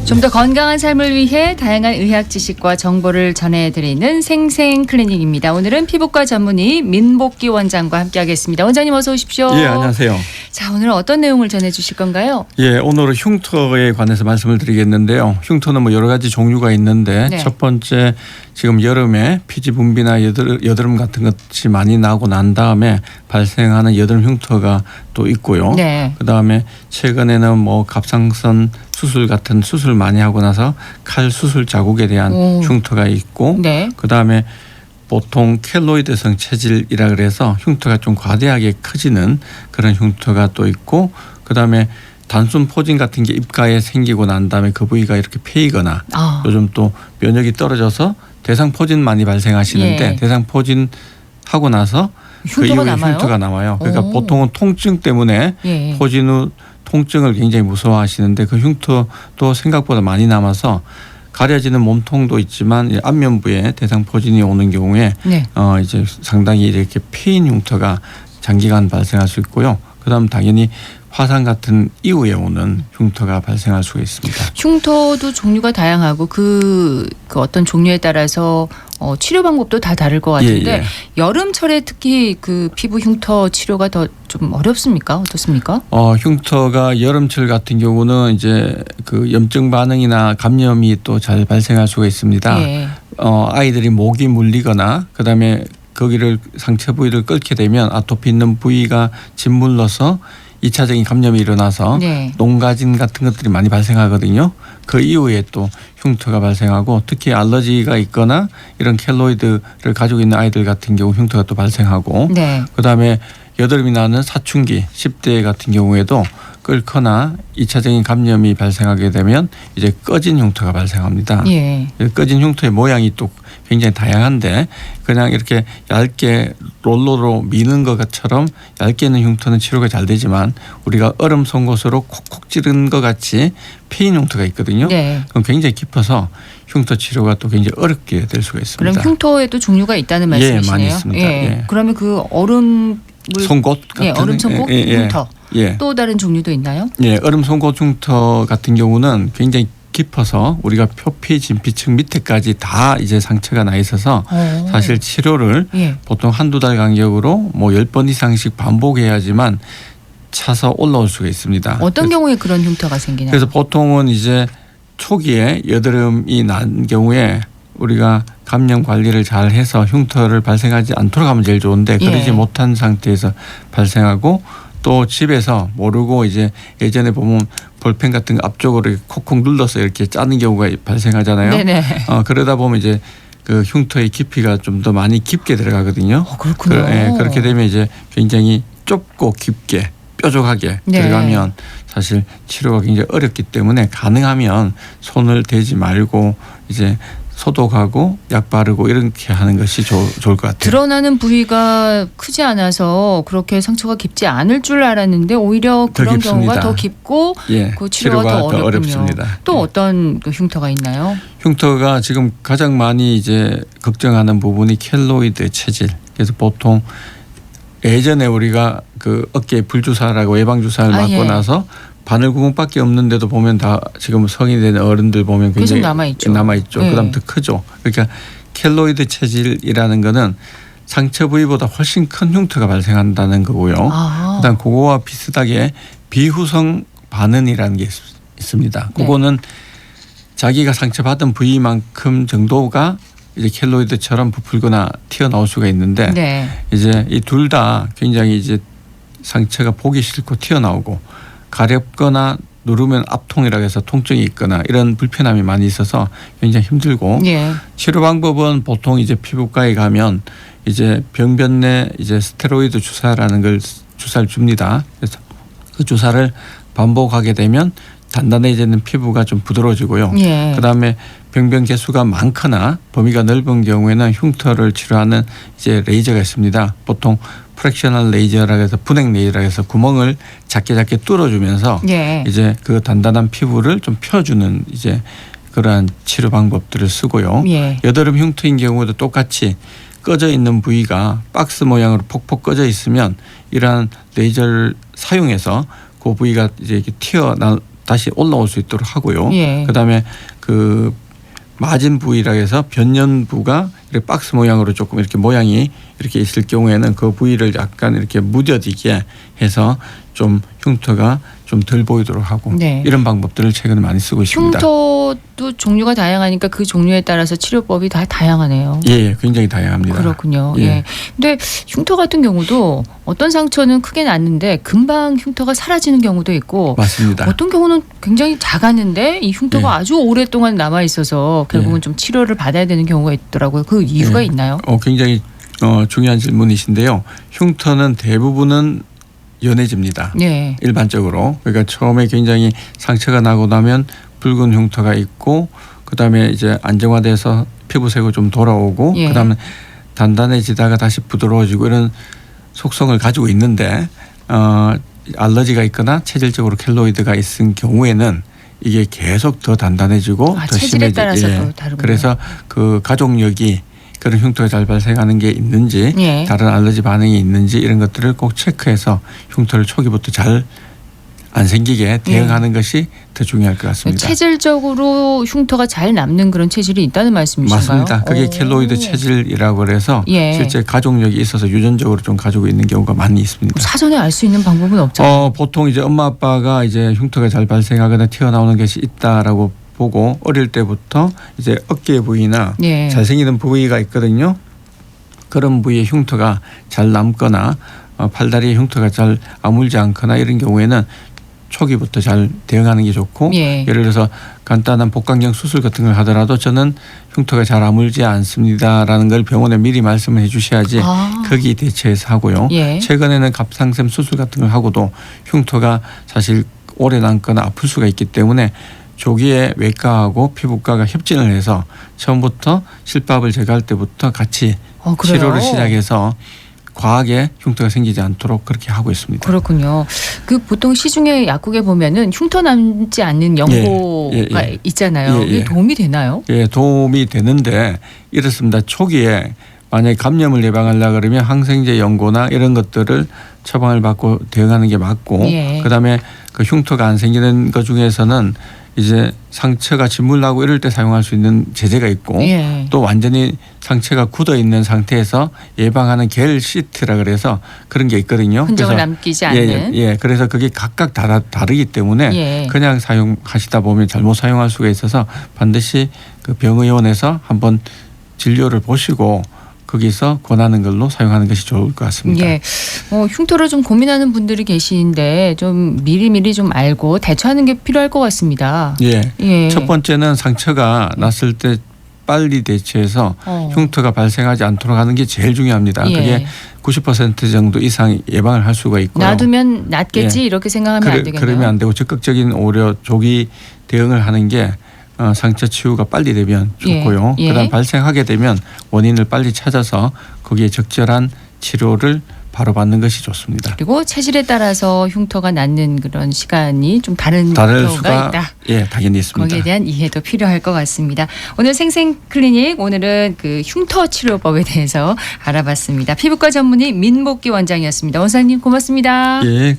좀 더 건강한 삶을 위해 다양한 의학 지식과 정보를 전해드리는 생생클리닉입니다. 오늘은 피부과 전문의 민복기 원장과 함께하겠습니다. 원장님 어서 오십시오. 예, 안녕하세요. 자, 오늘은 어떤 내용을 전해주실 건가요? 예, 오늘은 흉터에 관해서 말씀을 드리겠는데요. 흉터는 뭐 여러 가지 종류가 있는데 네. 첫 번째 지금 여름에 피지 분비나 여드름 같은 것이 많이 나고 난 다음에 발생하는 여드름 흉터가 또 있고요. 네. 그다음에 최근에는 뭐 갑상선 수술 같은 수술 많이 하고 나서 칼 수술 자국에 대한 흉터가 있고 네. 그다음에 보통 켈로이드성 체질이라 그래서 흉터가 좀 과대하게 커지는 그런 흉터가 또 있고 그다음에 단순 포진 같은 게 입가에 생기고 난 다음에 그 부위가 이렇게 패이거나 요즘 또 면역이 떨어져서 대상 포진 많이 발생하시는데 예. 대상 포진 하고 나서 그 이후에 흉터가 나와요. 그러니까 보통은 통증 때문에 예. 포진 후 통증을 굉장히 무서워하시는데 그 흉터도 생각보다 많이 남아서 가려지는 몸통도 있지만 안면부에 대상 포진이 오는 경우에 네. 이제 상당히 이렇게 패인 흉터가 장기간 발생할 수 있고요. 그다음 당연히 화상 같은 이후에 오는 흉터가 발생할 수가 있습니다. 흉터도 종류가 다양하고 그 어떤 종류에 따라서 치료 방법도 다 다를 것 같은데 예. 여름철에 특히 그 피부 흉터 치료가 더 좀 어렵습니까? 어떻습니까? 흉터가 여름철 같은 경우는 이제 그 염증 반응이나 감염이 또 잘 발생할 수가 있습니다. 예. 아이들이 목이 물리거나 그다음에 거기를 상처 부위를 끓게 되면 아토피 있는 부위가 짓물러서 2차적인 감염이 일어나서 네. 농가진 같은 것들이 많이 발생하거든요. 그 이후에 또 흉터가 발생하고 특히 알러지가 있거나 이런 켈로이드를 가지고 있는 아이들 같은 경우 흉터가 또 발생하고 네. 그다음에 여드름이 나는 사춘기 10대 같은 경우에도 끓거나 2차적인 감염이 발생하게 되면 이제 꺼진 흉터가 발생합니다. 예. 꺼진 흉터의 모양이 또 굉장히 다양한데 그냥 이렇게 얇게 롤러로 미는 것처럼 얇게 있는 흉터는 치료가 잘 되지만 우리가 얼음 송곳으로 콕콕 찌른 것 같이 패인 흉터가 있거든요. 네. 그럼 굉장히 깊어서 흉터 치료가 또 굉장히 어렵게 될 수가 있습니다. 그럼 흉터에도 종류가 있다는 말씀이시네요. 예, 많이 있습니다. 예. 그러면 그 얼음 송곳 같은 얼음 송곳 흉터 예. 또 다른 종류도 있나요? 예, 얼음 송곳 흉터 같은 경우는 굉장히 깊어서 우리가 표피, 진피층 밑에까지 다 이제 상처가 나 있어서 사실 치료를 예. 보통 한두 달 간격으로 뭐 10번 이상씩 반복해야지만 차서 올라올 수가 있습니다. 어떤 경우에 그런 흉터가 생기나요? 그래서 보통은 이제 초기에 여드름이 난 경우에 우리가 감염 관리를 잘 해서 흉터를 발생하지 않도록 하면 제일 좋은데 그러지 못한 상태에서 발생하고 또 집에서 모르고 이제 예전에 보면 볼펜 같은 거 앞쪽으로 콕콕 눌러서 이렇게 짜는 경우가 발생하잖아요. 네네. 그러다 보면 이제 그 흉터의 깊이가 좀 더 많이 깊게 들어가거든요. 그렇군요. 그렇게 되면 이제 굉장히 좁고 깊게 뾰족하게 들어가면 사실 치료가 굉장히 어렵기 때문에 가능하면 손을 대지 말고 이제 소독하고 약 바르고 이렇게 하는 것이 좋을 것 같아요. 드러나는 부위가 크지 않아서 그렇게 상처가 깊지 않을 줄 알았는데 오히려 그런 경우가 더 깊고 그 치료가 더 어렵습니다. 또 어떤 그 흉터가 있나요? 흉터가 지금 가장 많이 이제 걱정하는 부분이 켈로이드 체질. 그래서 보통 예전에 우리가 그 어깨에 불주사라고 예방주사를 맞고 나서 바늘 구멍밖에 없는데도 보면 다 지금 성인이 된 어른들 보면 굉장히 남아있죠. 그다음 더 크죠. 그러니까 켈로이드 체질이라는 거는 상처 부위보다 훨씬 큰 흉터가 발생한다는 거고요. 그다음 그거와 비슷하게 비후성 반응이라는 게 있습니다. 그거는 자기가 상처받은 부위만큼 정도가 이제 켈로이드처럼 부풀거나 튀어나올 수가 있는데 이제 이 둘 다 굉장히 이제 상처가 보기 싫고 튀어나오고 가렵거나 누르면 압통이라고 해서 통증이 있거나 이런 불편함이 많이 있어서 굉장히 힘들고 치료 방법은 보통 이제 피부과에 가면 이제 병변 내 이제 스테로이드 주사라는 걸 주사를 줍니다. 그래서 그 주사를 반복하게 되면 단단해지는 피부가 좀 부드러워지고요. 그다음에 병변 개수가 많거나 범위가 넓은 경우에는 흉터를 치료하는 이제 레이저가 있습니다. 보통 프랙셔널 레이저라고 해서 분행 레이저라고 해서 구멍을 작게 뚫어주면서 이제 그 단단한 피부를 좀 펴주는 이제 그러한 치료 방법들을 쓰고요. 여드름 흉터인 경우도 똑같이 꺼져 있는 부위가 박스 모양으로 폭폭 꺼져 있으면 이러한 레이저를 사용해서 그 부위가 이제 이렇게 다시 올라올 수 있도록 하고요. 예. 그다음에 그 마진 부위라 해서 변연부가 이렇게 박스 모양으로 조금 이렇게 모양이 이렇게 있을 경우에는 그 부위를 약간 이렇게 무뎌지게 해서 좀 흉터가 좀 덜 보이도록 하고 네. 이런 방법들을 최근에 많이 쓰고 있습니다. 흉터도 종류가 다양하니까 그 종류에 따라서 치료법이 다 다양하네요. 예, 굉장히 다양합니다. 그렇군요. 예. 예. 근데 흉터 같은 경우도 어떤 상처는 크게 났는데 금방 흉터가 사라지는 경우도 있고 맞습니다. 어떤 경우는 굉장히 작았는데 이 흉터가 예. 아주 오랫동안 남아 있어서 결국은 좀 치료를 받아야 되는 경우가 있더라고요. 그 이유가 있나요? 굉장히 중요한 질문이신데요. 흉터는 대부분은 연해집니다. 네. 일반적으로. 그러니까 처음에 굉장히 상처가 나고 나면 붉은 흉터가 있고 그다음에 이제 안정화돼서 피부색으로 좀 돌아오고 예. 그다음에 단단해지다가 다시 부드러워지고 이런 속성을 가지고 있는데 알러지가 있거나 체질적으로 켈로이드가 있은 경우에는 이게 계속 더 단단해지고 더 체질에 심해지고 따라서 또 다르군요. 그래서 그 가족력이 그런 흉터가 잘 발생하는 게 있는지 예. 다른 알러지 반응이 있는지 이런 것들을 꼭 체크해서 흉터를 초기부터 잘 안 생기게 대응하는 것이 더 중요할 것 같습니다. 체질적으로 흉터가 잘 남는 그런 체질이 있다는 말씀이신가요? 맞습니다. 그게 켈로이드 체질이라고 해서 예. 실제 가족력이 있어서 유전적으로 좀 가지고 있는 경우가 많이 있습니다. 사전에 알 수 있는 방법은 없잖아요. 보통 이제 엄마 아빠가 이제 흉터가 잘 발생하거나 튀어나오는 것이 있다라고 보고 어릴 때부터 이제 어깨 부위나 예. 잘 생기는 부위가 있거든요. 그런 부위에 흉터가 잘 남거나 팔다리에 흉터가 잘 아물지 않거나 이런 경우에는 초기부터 잘 대응하는 게 좋고 예. 예를 들어서 간단한 복강경 수술 같은 걸 하더라도 저는 흉터가 잘 아물지 않습니다라는 걸 병원에 미리 말씀을 해 주셔야지 거기 대처해서 하고요. 예. 최근에는 갑상샘 수술 같은 걸 하고도 흉터가 사실 오래 남거나 아플 수가 있기 때문에 조기에 외과하고 피부과가 협진을 해서 처음부터 실밥을 제거할 때부터 같이 치료를 시작해서 과하게 흉터가 생기지 않도록 그렇게 하고 있습니다. 그렇군요. 그 보통 시중에 약국에 보면은 흉터 남지 않는 연고가 있잖아요. 이게 도움이 되나요? 예, 도움이 되는데 이렇습니다. 초기에 만약에 감염을 예방하려고 그러면 항생제 연고나 이런 것들을 처방을 받고 대응하는 게 맞고 그다음에 그 흉터가 안 생기는 것 중에서는 이제 상처가 진물 나고 이럴 때 사용할 수 있는 제제가 있고 또 완전히 상처가 굳어 있는 상태에서 예방하는 겔 시트라 그래서 그런 게 있거든요. 흔적을 남기지 않는. 그래서 그게 각각 다르기 때문에 그냥 사용하시다 보면 잘못 사용할 수가 있어서 반드시 그 병의원에서 한번 진료를 보시고 거기서 권하는 걸로 사용하는 것이 좋을 것 같습니다. 예. 흉터를 좀 고민하는 분들이 계시는데 좀 미리미리 좀 알고 대처하는 게 필요할 것 같습니다. 예. 첫 번째는 상처가 났을 때 빨리 대처해서 흉터가 발생하지 않도록 하는 게 제일 중요합니다. 그게 90% 정도 이상 예방을 할 수가 있고요. 놔두면 낫겠지 이렇게 생각하면 안 되겠네요. 그러면 안 되고 적극적인 오히려 조기 대응을 하는 게 상처 치유가 빨리 되면 좋고요. 그다음 발생하게 되면 원인을 빨리 찾아서 거기에 적절한 치료를 바로 받는 것이 좋습니다. 그리고 체질에 따라서 흉터가 낫는 그런 시간이 좀 다른 경우가 있다. 예, 당연히 있습니다. 거기에 대한 이해도 필요할 것 같습니다. 오늘 생생클리닉 오늘은 그 흉터 치료법에 대해서 알아봤습니다. 피부과 전문의 민복기 원장이었습니다. 원장님 고맙습니다. 예.